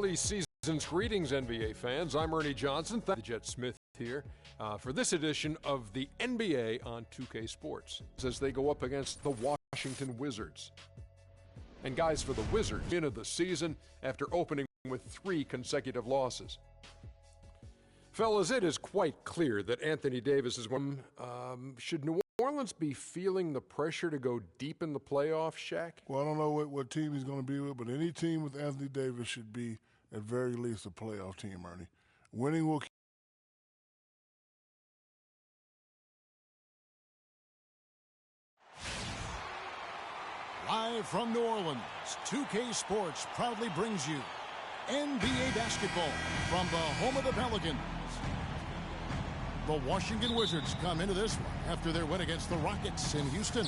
early season's greetings, NBA fans. I'm Ernie Johnson. Thank you, Jet Smith here for this edition of the NBA on 2K Sports as they go up against the Washington Wizards. And guys, for the Wizards, end of the season after opening with 3 consecutive losses. Fellas, it is quite clear that Anthony Davis is one. Should New Orleans be feeling the pressure to go deep in the playoffs, Shaq? Well, I don't know what team he's going to be with, but any team with Anthony Davis should be, at very least, a playoff team, Ernie. Winning will Live from New Orleans, 2K Sports proudly brings you NBA basketball from the home of the Pelicans. The Washington Wizards come into this one after their win against the Rockets in Houston.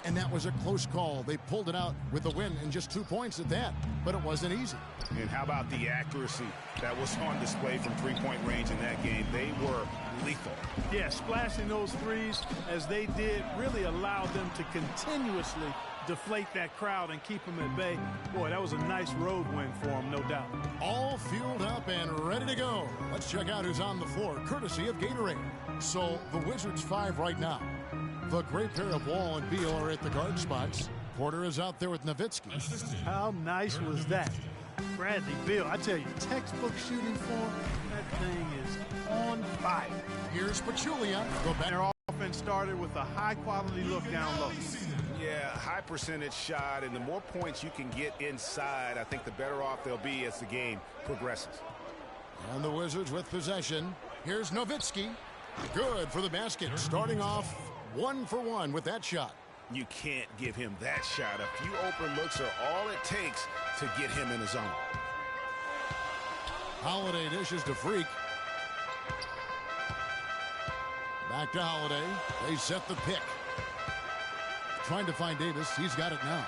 And that was a close call. They pulled it out with the win and just 2 points at that, but it wasn't easy. And how about the accuracy that was on display from three-point range in that game? They were lethal. Yeah, splashing those threes as they did really allowed them to continuously deflate that crowd and keep them at bay. Boy, that was a nice road win for them, no doubt. All fueled up and ready to go. Let's check out who's on the floor, courtesy of Gatorade. So the Wizards 5 right now. The great pair of Wall and Beal are at the guard spots. Porter is out there with Nowitzki. How nice was that? Bradley Beal, I tell you, textbook shooting form, that thing is on fire. Here's Pachulia. Go back. Their offense started with a high-quality look down low. Yeah, high percentage shot, and the more points you can get inside, I think the better off they'll be as the game progresses. And the Wizards with possession. Here's Nowitzki. Good for the basket. Starting off 1 for 1 with that shot. You can't give him that shot. A few open looks are all it takes to get him in the zone. Holiday dishes to Freak. Back to Holiday. They set the pick. Trying to find Davis. He's got it now.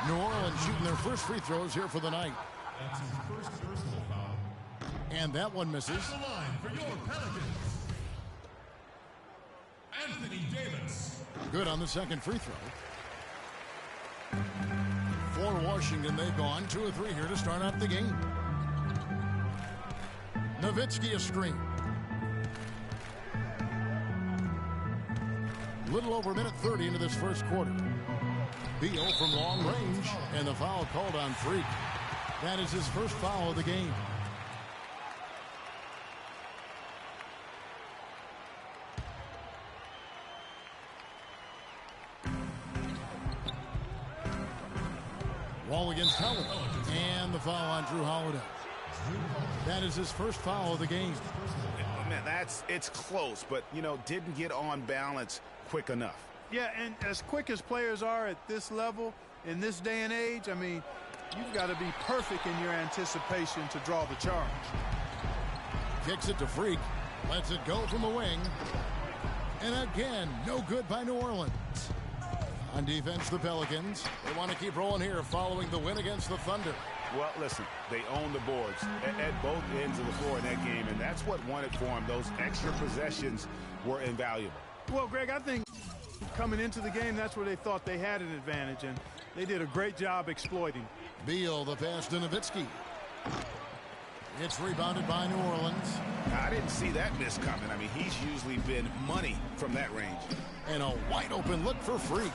New Orleans shooting their first free throws here for the night. That's his first personal foul. And that one misses. At the line for your Pelicans, Anthony Davis. Good on the second free throw. For Washington, they've gone 2 or 3 here to start out the game. Nowitzki a screen. Little over a minute 30 into this first quarter. Beal from long range, and the foul called on Freak. That is his first foul of the game. Wall against Holiday, and the foul on Jrue Holiday. That is his first foul of the game. Man, it's close, but, you know, didn't get on balance quick enough. Yeah, and as quick as players are at this level, in this day and age, I mean, you've got to be perfect in your anticipation to draw the charge. Kicks it to Freak. Lets it go from the wing. And again, no good by New Orleans. On defense, the Pelicans. They want to keep rolling here following the win against the Thunder. Well, listen, they own the boards at both ends of the floor in that game, and that's what won it for them. Those extra possessions were invaluable. Well, Greg, I think coming into the game, that's where they thought they had an advantage, and they did a great job exploiting. Beal, the pass to Nowitzki. It's rebounded by New Orleans. I didn't see that miss coming. I mean, he's usually been money from that range. And a wide open look for Freak.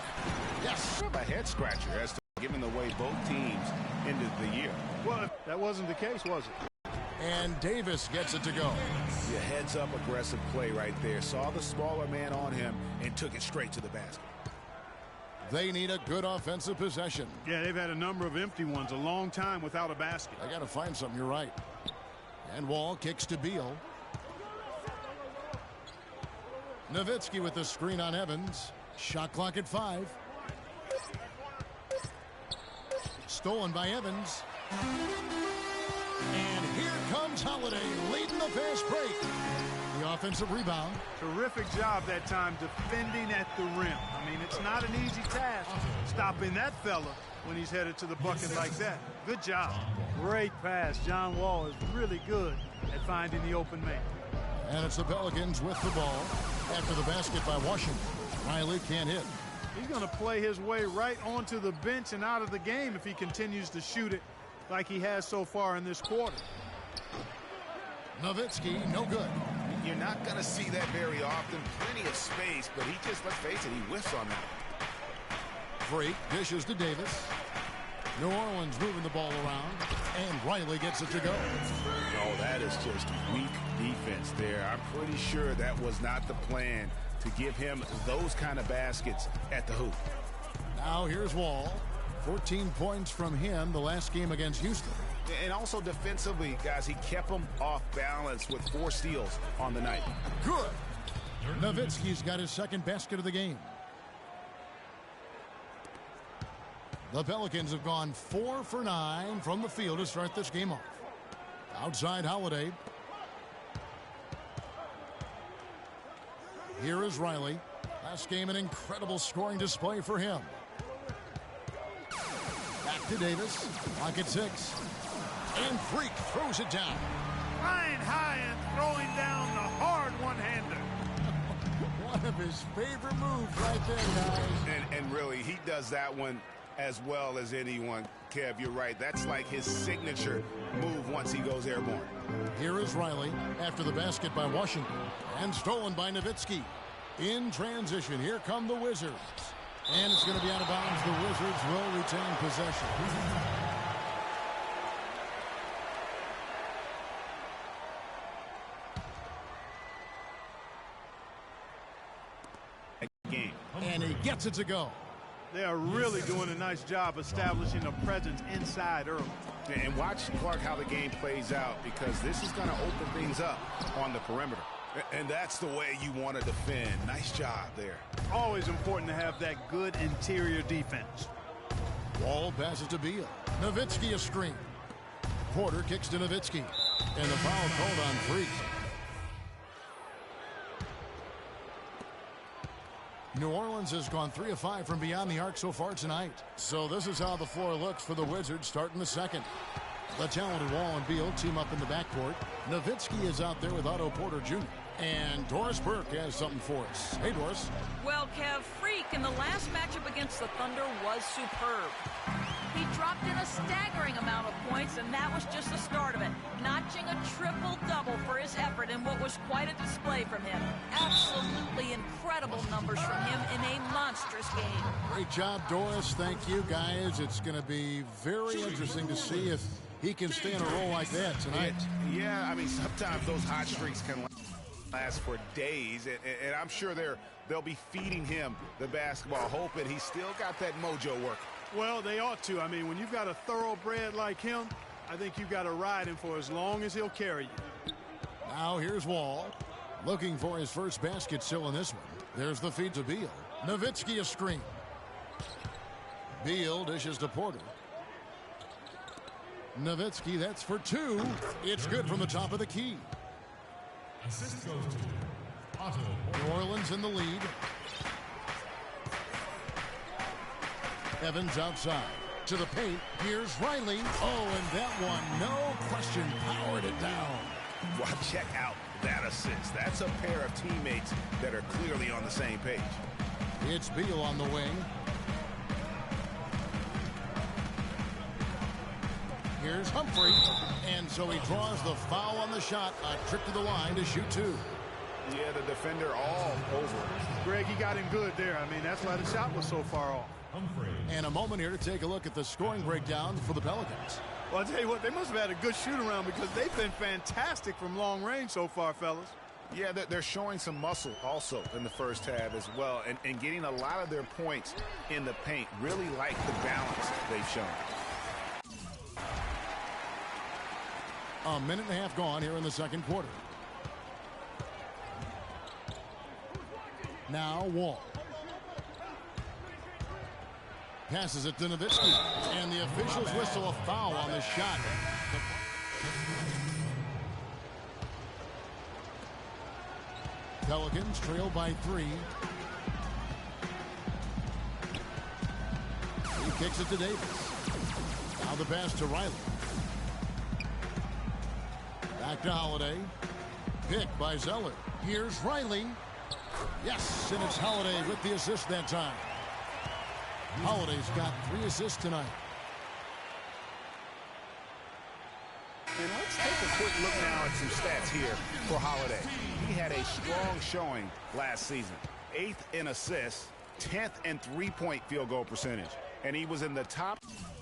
Yes. A head scratcher as to given the way both teams ended the year. Well, that wasn't the case, was it? And Davis gets it to go. Yeah, heads up aggressive play right there. Saw the smaller man on him and took it straight to the basket. They need a good offensive possession. Yeah, they've had a number of empty ones, a long time without a basket. I got to find something, you're right. And Wall kicks to Beal. Nowitzki with the screen on Evans. Shot clock at 5. Stolen by Evans. And here comes Holiday leading the fast break. The offensive rebound. Terrific job that time defending at the rim. I mean, it's not an easy task stopping that fella when he's headed to the bucket like that. Good job. Great pass. John Wall is really good at finding the open man. And it's the Pelicans with the ball after the basket by Washington. Riley can't hit. He's going to play his way right onto the bench and out of the game if he continues to shoot it like he has so far in this quarter. Nowitzki, no good. You're not going to see that very often. Plenty of space, but he just, let's face it, he whiffs on that. Freak dishes to Davis. New Orleans moving the ball around, and Riley gets it to go. Oh, that is just weak defense there. I'm pretty sure that was not the plan to give him those kind of baskets at the hoop. Now here's Wall. 14 points from him the last game against Houston. And also defensively, guys, he kept them off balance with 4 steals on the night. Good. Nowitzki's got his second basket of the game. The Pelicans have gone 4 for 9 from the field to start this game off. Outside Holiday. Here is Riley. Last game, an incredible scoring display for him. Back to Davis. Lock at 6. And Freak throws it down. Flying high and throwing down the hard one-hander. One of his favorite moves right there, guys. And really, he does that one as well as anyone. Kev, you're right. That's like his signature move once he goes airborne. Here is Riley after the basket by Washington. And stolen by Nowitzki. In transition, here come the Wizards. And it's going to be out of bounds. The Wizards will retain possession. Game. And he gets it to go. They are really doing a nice job establishing a presence inside early. And watch, Clark, how the game plays out, because this is going to open things up on the perimeter. And that's the way you want to defend. Nice job there. Always important to have that good interior defense. Wall passes to Beal. Nowitzki a screen. Porter kicks to Nowitzki. And the foul called on Freak. New Orleans has gone 3 of 5 from beyond the arc so far tonight. So this is how the floor looks for the Wizards starting the second. The talented Wall and Beal team up in the backcourt. Nowitzki is out there with Otto Porter Jr. And Doris Burke has something for us. Hey, Doris. Well, Kev, Freak in the last matchup against the Thunder was superb. He dropped in a staggering amount of points, and that was just the start of it. Notching a triple-double for his effort in what was quite a display from him. Absolutely incredible numbers from him in a monstrous game. Great job, Doris. Thank you, guys. It's going to be very interesting to see if he can stay in a role like that tonight. Yeah, I mean, sometimes those hot streaks can last for days, and I'm sure they'll be feeding him the basketball, hoping he's still got that mojo working. Well, they ought to. I mean, when you've got a thoroughbred like him, I think you've got to ride him for as long as he'll carry you. Now here's Wall. Looking for his first basket still in this one. There's the feed to Beal. Nowitzki a screen. Beal dishes to Porter. Nowitzki, that's for 2. It's good from the top of the key. Assist goes to Otto. New Orleans in the lead. Evans outside. To the paint. Here's Riley. Oh, and that one, no question, powered it down. Well, check out that assist. That's a pair of teammates that are clearly on the same page. It's Beal on the wing. Here's Humphrey. And so he draws the foul on the shot. A trip to the line to shoot 2. Yeah, the defender all over it. Greg, he got him good there. I mean, that's why the shot was so far off. Humphrey. And a moment here to take a look at the scoring breakdown for the Pelicans. Well, I'll tell you what, they must have had a good shoot-around because they've been fantastic from long range so far, fellas. Yeah, they're showing some muscle also in the first half as well, and getting a lot of their points in the paint. Really like the balance they've shown. A minute and a half gone here in the second quarter. Now Wall. Passes it to Nowitzki. And the officials whistle a foul on the shot. Pelicans trail by 3. He kicks it to Davis. Now the pass to Riley. Back to Holiday. Pick by Zeller. Here's Riley. Yes, and it's Holiday with the assist that time. Holiday's got 3 assists tonight. And let's take a quick look now at some stats here for Holiday. He had a strong showing last season. 8th in assists, 10th in three-point field goal percentage. And he was in the top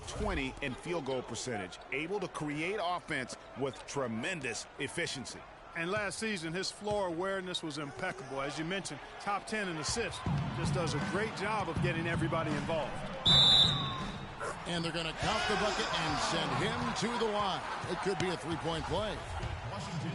20 in field goal percentage, able to create offense with tremendous efficiency. And last season, his floor awareness was impeccable. As you mentioned, top 10 in assists. Just does a great job of getting everybody involved. And they're going to count the bucket and send him to the line. It could be a 3-point play.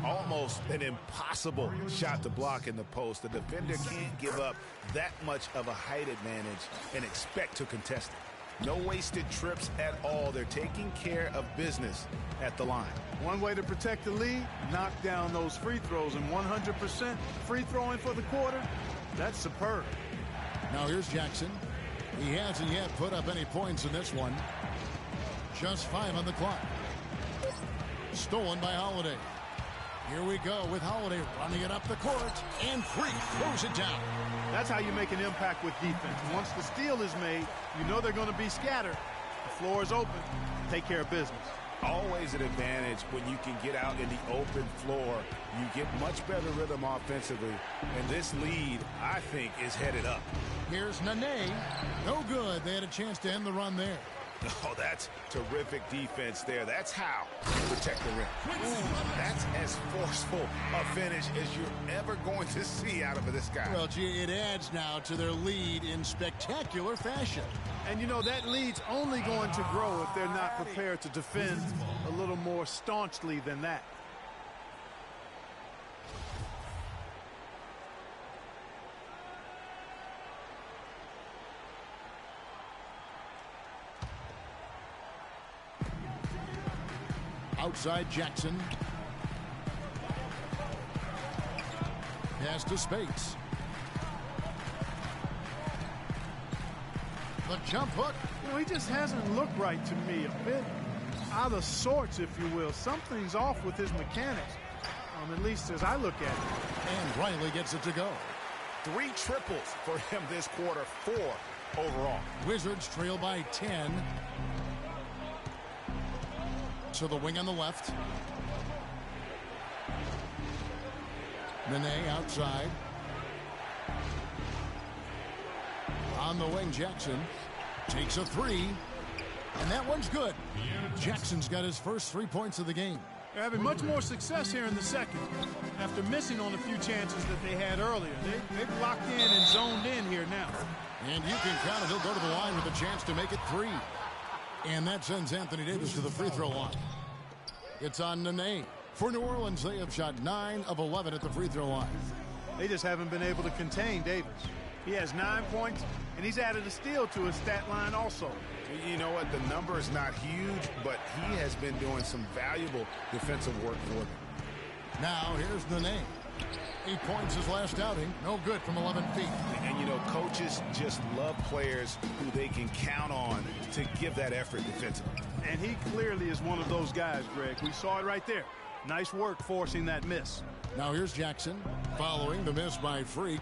Almost an impossible shot to block in the post. The defender can't give up that much of a height advantage and expect to contest it. No wasted trips at all. They're taking care of business at the line. One way to protect the lead, knock down those free throws, and 100% free throwing for the quarter, that's superb. Now here's Jackson. He hasn't yet put up any points in this one. Just 5 on the clock. Stolen by Holiday. Here we go with Holiday running it up the court, and Freak throws it down. That's how you make an impact with defense. Once the steal is made, you know they're going to be scattered. The floor is open. Take care of business. Always an advantage when you can get out in the open floor. You get much better rhythm offensively. And this lead, I think, is headed up. Here's Nene. No good. They had a chance to end the run there. Oh, that's terrific defense there. That's how you protect the rim. Ooh, that's as forceful a finish as you're ever going to see out of this guy. Well, gee, it adds now to their lead in spectacular fashion. And, you know, that lead's only going to grow if they're not prepared to defend a little more staunchly than that. Outside Jackson. Pass to Spates. The jump hook. You know, he just hasn't looked right to me. A bit out of sorts, if you will. Something's off with his mechanics, at least as I look at it. And Riley gets it to go. 3 triples for him this quarter, 4 overall. Wizards trail by 10. To the wing on the left. Nene outside. On the wing, Jackson takes a 3. And that one's good. Jackson's got his first 3 points of the game. They're having much more success here in the second after missing on a few chances that they had earlier. They've locked in and zoned in here now. And you can count it. He'll go to the line with a chance to make it 3. And that sends Anthony Davis to the free throw line. It's on Nene. For New Orleans, they have shot 9 of 11 at the free throw line. They just haven't been able to contain Davis. He has 9 points, and he's added a steal to his stat line also. You know what? The number is not huge, but he has been doing some valuable defensive work for them. Now here's Nene. 8 points his last outing. No good from 11 feet. And, you know, coaches just love players who they can count on to give that effort defensively. And he clearly is one of those guys, Greg. We saw it right there. Nice work forcing that miss. Now here's Jackson following the miss by Freak.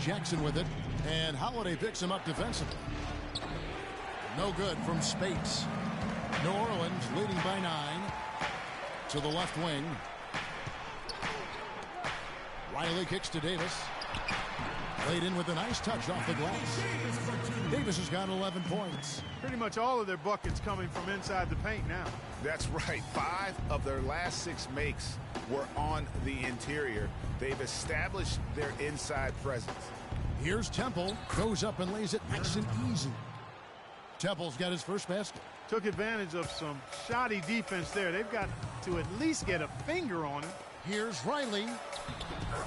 Jackson with it, and Holiday picks him up defensively. No good from Spates. New Orleans leading by 9 to the left wing. Riley kicks to Davis. Laid in with a nice touch off the glass. Davis has got 11 points. Pretty much all of their buckets coming from inside the paint now. That's right. 5 of their last 6 makes were on the interior. They've established their inside presence. Here's Temple. Goes up and lays it nice and easy. Temple's got his first basket. Took advantage of some shoddy defense there. They've got to at least get a finger on it. Here's Riley.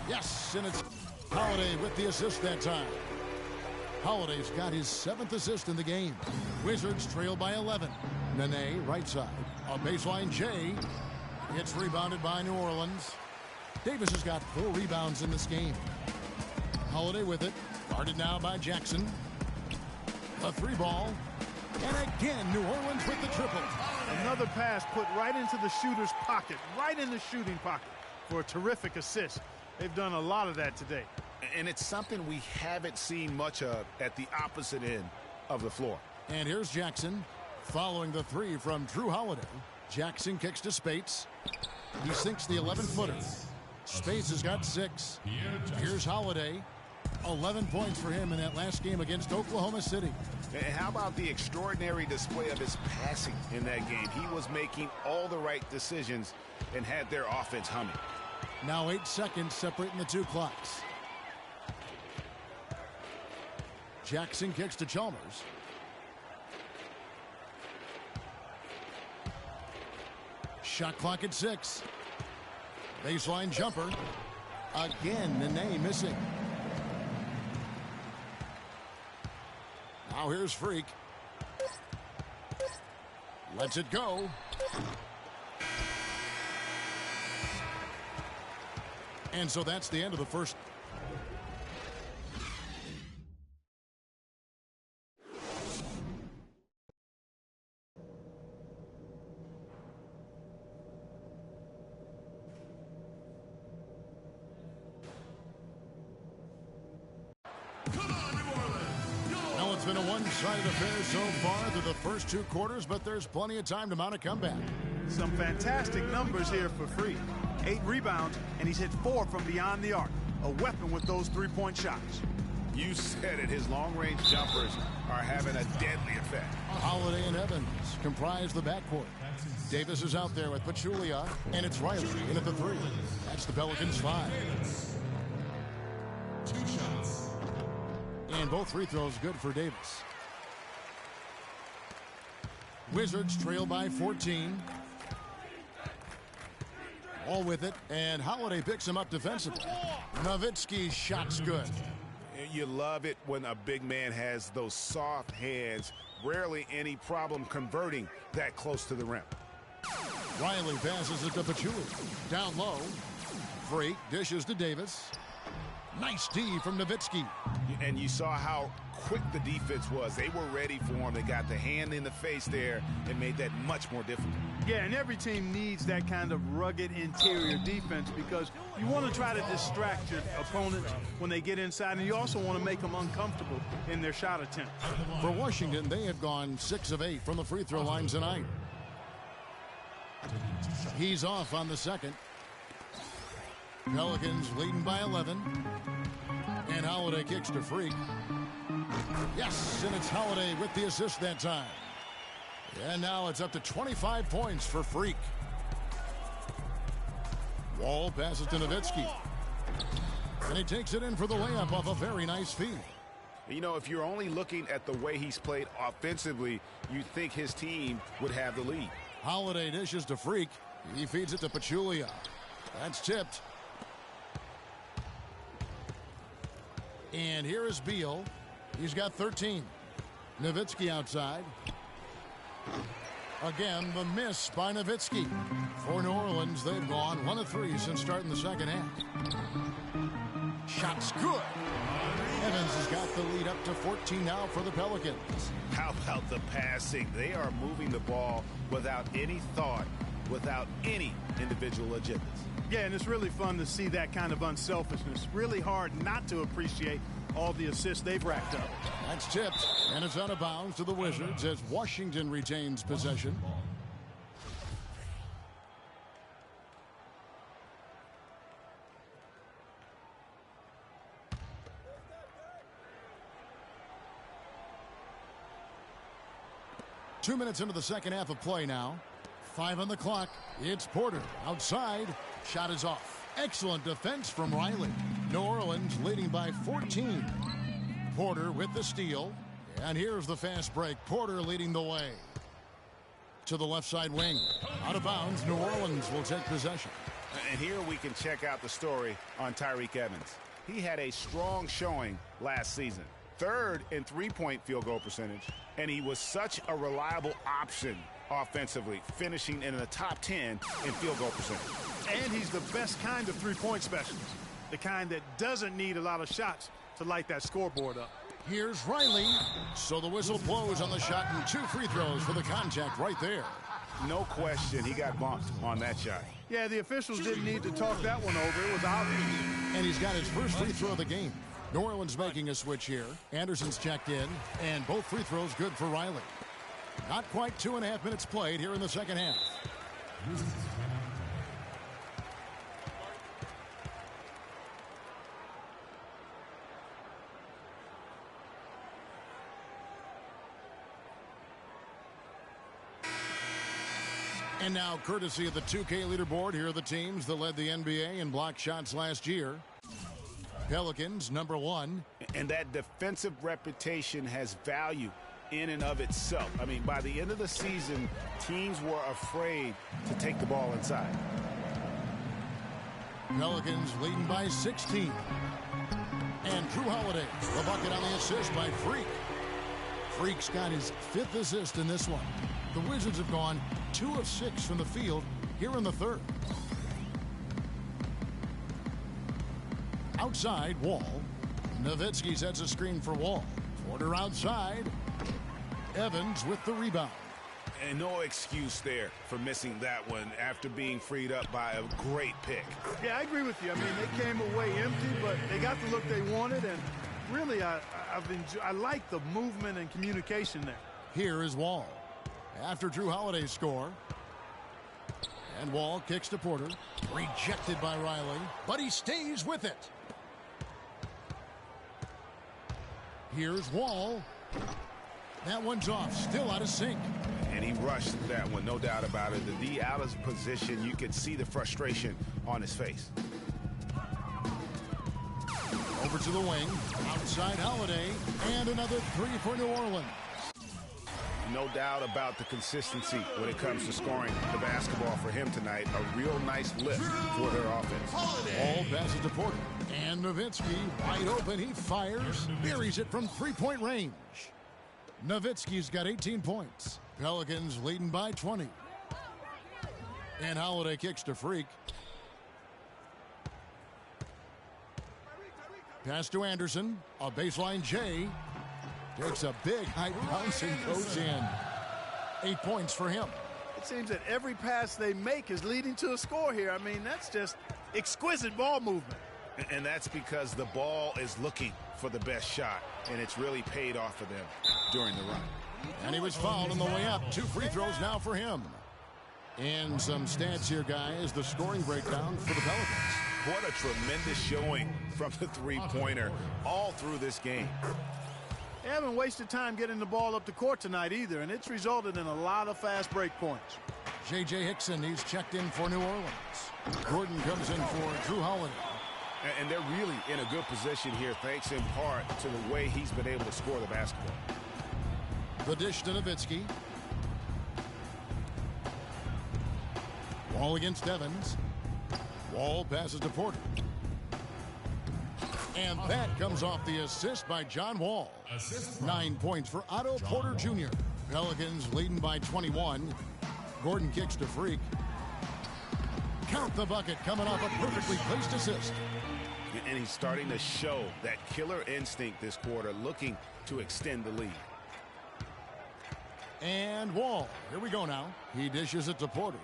Yes, and it's Holiday with the assist that time. Holiday's got his 7th assist in the game. Wizards trail by 11. Nene, right side. On baseline, Jay. It's rebounded by New Orleans. Davis has got 4 rebounds in this game. Holiday with it. Guarded now by Jackson. A 3 ball. And again, New Orleans with the triple. Another pass put right into the shooter's pocket, right in the shooting pocket for a terrific assist. They've done a lot of that today. And it's something we haven't seen much of at the opposite end of the floor. And here's Jackson following the three from Drew Holiday. Jackson kicks to Spates. He sinks the 11-footer. Spates has got 6. Here's Holiday. 11 points for him in that last game against Oklahoma City. And how about the extraordinary display of his passing in that game? He was making all the right decisions and had their offense humming. Now 8 seconds separating the two clocks. Jackson kicks to Chalmers. Shot clock at 6. Baseline jumper. Again, Nene missing. Now here's Freak. Lets it go. And so that's the end of the first. It's been a one-sided affair so far through the first 2 quarters, but there's plenty of time to mount a comeback. Some fantastic numbers here for Freak. 8 rebounds, and he's hit 4 from beyond the arc. A weapon with those 3-point shots. You said it. His long-range jumpers are having a deadly effect. Holiday and Evans comprise the backcourt. Davis is out there with Pachulia, and it's Riley in at the 3. That's the Pelicans' 5. 2 shots. And both free throws good for Davis. Wizards trail by 14. All with it, and Holiday picks him up defensively. Nowitzki's shot's good. You love it when a big man has those soft hands. Rarely any problem converting that close to the rim. Riley passes it to Pachulia. Down low. Freak dishes to Davis. Nice D from Nowitzki. And you saw how quick the defense was. They were ready for him. They got the hand in the face there and made that much more difficult. Yeah, and every team needs that kind of rugged interior defense because you want to try to distract your opponents when they get inside, and you also want to make them uncomfortable in their shot attempts. For Washington, they have gone 6 of 8 from the free throw line tonight. He's off on the second. Pelicans leading by 11. And Holiday kicks to Freak. Yes, and it's Holiday with the assist that time. And now it's up to 25 points for Freak. Wall passes to Nowitzki. And he takes it in for the layup off a very nice feed. You know, if you're only looking at the way he's played offensively, you'd think his team would have the lead. Holiday dishes to Freak. He feeds it to Pachulia. That's tipped. And here is Beal. He's got 13. Nowitzki outside. Again, the miss by Nowitzki. For New Orleans, they've gone 1 of 3 since starting the second half. Shot's good. Evans has got the lead up to 14 now for the Pelicans. How about the passing? They are moving the ball without any thought, without any individual agendas. Yeah, and it's really fun to see that kind of unselfishness. Really hard not to appreciate all the assists they've racked up. That's tipped, and it's out of bounds to the Wizards as Washington retains possession. Two minutes into the second half of play now. 5 on the clock. It's Porter outside. Shot is off. Excellent defense from Riley. New Orleans leading by 14. Porter with the steal. And here's the fast break. Porter leading the way. To the left side wing. Out of bounds. New Orleans will take possession. And here we can check out the story on Tyreke Evans. He had a strong showing last season. 3rd in 3-point field goal percentage. And he was such a reliable option offensively, finishing in the top 10 in field goal percentage. And he's the best kind of 3-point specialist. The kind that doesn't need a lot of shots to light that scoreboard up. Here's Riley. So the whistle blows on the shot and 2 free throws for the contact right there. No question, he got bumped on that shot. Yeah, the officials didn't need to talk that one over. It was obvious. And he's got his first free throw of the game. New Orleans making a switch here. Anderson's checked in, and both free throws good for Riley. Not quite 2.5 minutes played here in the second half. And now, courtesy of the 2K leaderboard, here are the teams that led the NBA in block shots last year. Pelicans, number 1. And that defensive reputation has value in and of itself. I mean, by the end of the season, teams were afraid to take the ball inside. Pelicans leading by 16. And Drew Holiday, the bucket on the assist by Freak. Freak's got his 5th assist in this one. The Wizards have gone 2 of 6 from the field here in the third. Outside, Wall. Nowitzki sets a screen for Wall. Porter outside. Evans with the rebound. And no excuse there for missing that one after being freed up by a great pick. Yeah, I agree with you. I mean, they came away empty, but they got the look they wanted, and really, I like the movement and communication there. Here is Wall. After Drew Holiday's score. And Wall kicks to Porter. Rejected by Riley, but he stays with it. Here's Wall. That one's off, still out of sync. And he rushed that one, no doubt about it. The D out of position, you could see the frustration on his face. Over to the wing, outside Holiday, and another 3 for New Orleans. No doubt about the consistency when it comes to scoring the basketball for him tonight. A real nice lift for their offense. Ball passes to Porter. And Nowitzki, wide open, he fires, buries it from 3-point range. Nowitzki's got 18 points. Pelicans leading by 20. And Holiday kicks to Freak. Pass to Anderson. A baseline J. Takes a big high bounce and goes in. 8 points for him. It seems that every pass they make is leading to a score here. I mean, that's just exquisite ball movement. And that's because the ball is looking for the best shot, and it's really paid off for them during the run. And he was fouled on the way up. 2 free throws now for him. And some stats here, guys. The scoring breakdown for the Pelicans. What a tremendous showing from the three-pointer all through this game. They haven't wasted time getting the ball up the court tonight either, and it's resulted in a lot of fast break points. J.J. Hickson, he's checked in for New Orleans. Gordon comes in for Drew Holiday. And they're really in a good position here, thanks in part to the way he's been able to score the basketball. The dish to Nowitzki. Wall against Evans. Wall passes to Porter. And that comes off the assist by John Wall. 9 points for Otto Porter Jr. Pelicans leading by 21. Gordon kicks to Freak. Count the bucket coming off a perfectly placed assist. And he's starting to show that killer instinct this quarter, looking to extend the lead. And Wall, here we go now. He dishes it to Porter.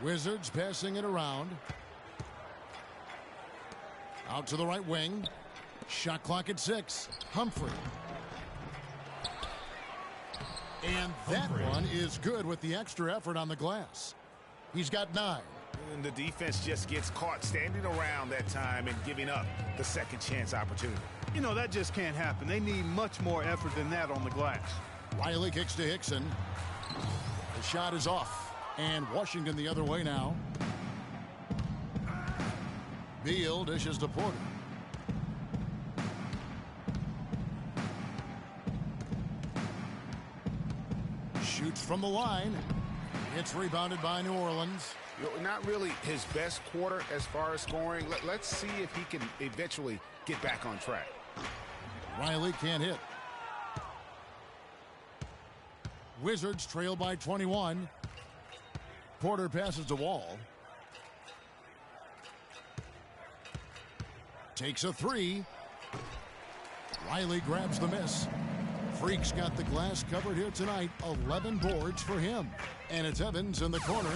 Wizards passing it around. Out to the right wing. Shot clock at 6. Humphrey. And that one is good with the extra effort on the glass. He's got 9. And the defense just gets caught standing around that time and giving up the second chance opportunity. You know, that just can't happen. They need much more effort than that on the glass. Riley kicks to Hickson. The shot is off. And Washington the other way now. Beal dishes to Porter. Shoots from the line. It's rebounded by New Orleans. Not really his best quarter as far as scoring. Let's see if he can eventually get back on track. Riley can't hit. Wizards trail by 21. Porter passes to Wall. Takes a 3. Riley grabs the miss. Freak's got the glass covered here tonight. 11 boards for him. And it's Evans in the corner.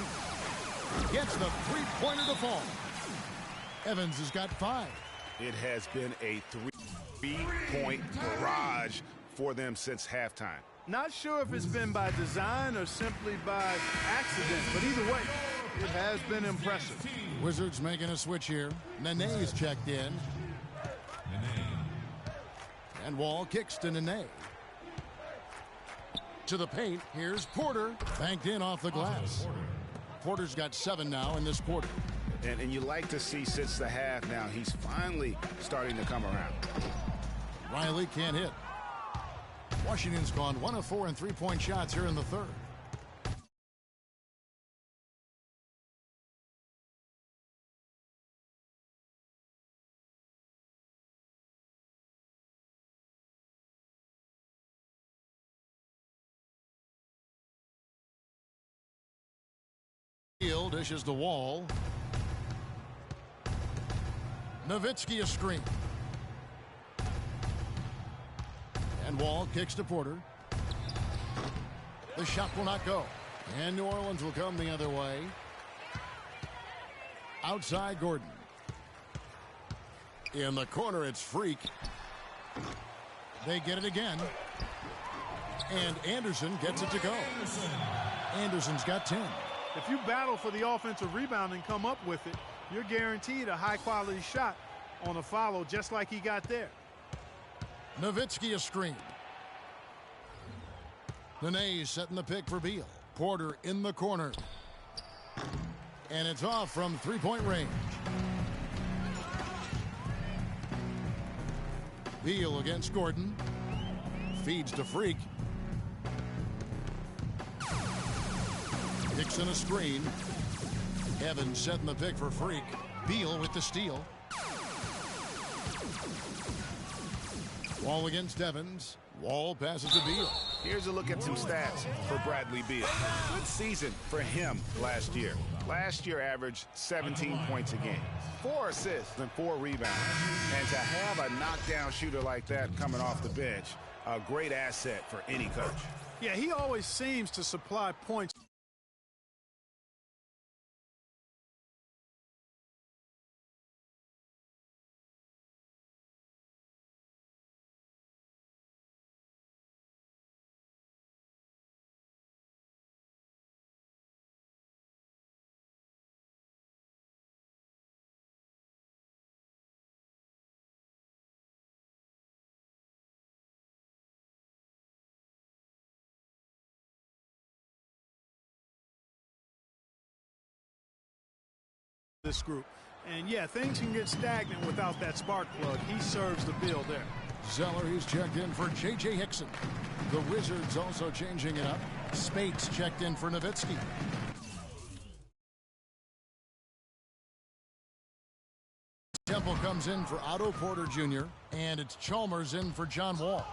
Gets the three-pointer to fall. Evans has got 5. It has been a three-point barrage for them since halftime. Not sure if it's been by design or simply by accident, but either way, it has been impressive. Wizards making a switch here. Nene's checked in. And Wall kicks to Nene. To the paint. Here's Porter. Banked in off the glass. Porter's got 7 now in this quarter. And you like to see since the half now, he's finally starting to come around. Riley can't hit. Washington's gone 1 of 4 in three-point shots here in the third. Field dishes the Wall. Nowitzki a screen. And Wall kicks to Porter. The shot will not go. And New Orleans will come the other way. Outside Gordon. In the corner, it's Freak. They get it again. And Anderson gets it to go. Anderson's got 10. If you battle for the offensive rebound and come up with it, you're guaranteed a high-quality shot on a follow just like he got there. Nowitzki a screen. Nene setting the pick for Beal. Porter in the corner. And it's off from three-point range. Beal against Gordon. Feeds to Freak. Dixon a screen. Evans setting the pick for Freak. Beal with the steal. Wall against Evans. Wall passes to Beal. Here's a look at some stats for Bradley Beal. Good season for him last year. Last year averaged 17 points a game, 4 assists and 4 rebounds. And to have a knockdown shooter like that coming off the bench, a great asset for any coach. Yeah, he always seems to supply points. This group. And yeah, things can get stagnant without that spark plug. He serves the bill there. Zeller, he's checked in for J.J. Hickson. The Wizards also changing it up. Spates checked in for Nowitzki. Temple comes in for Otto Porter Jr. And it's Chalmers in for John Wall.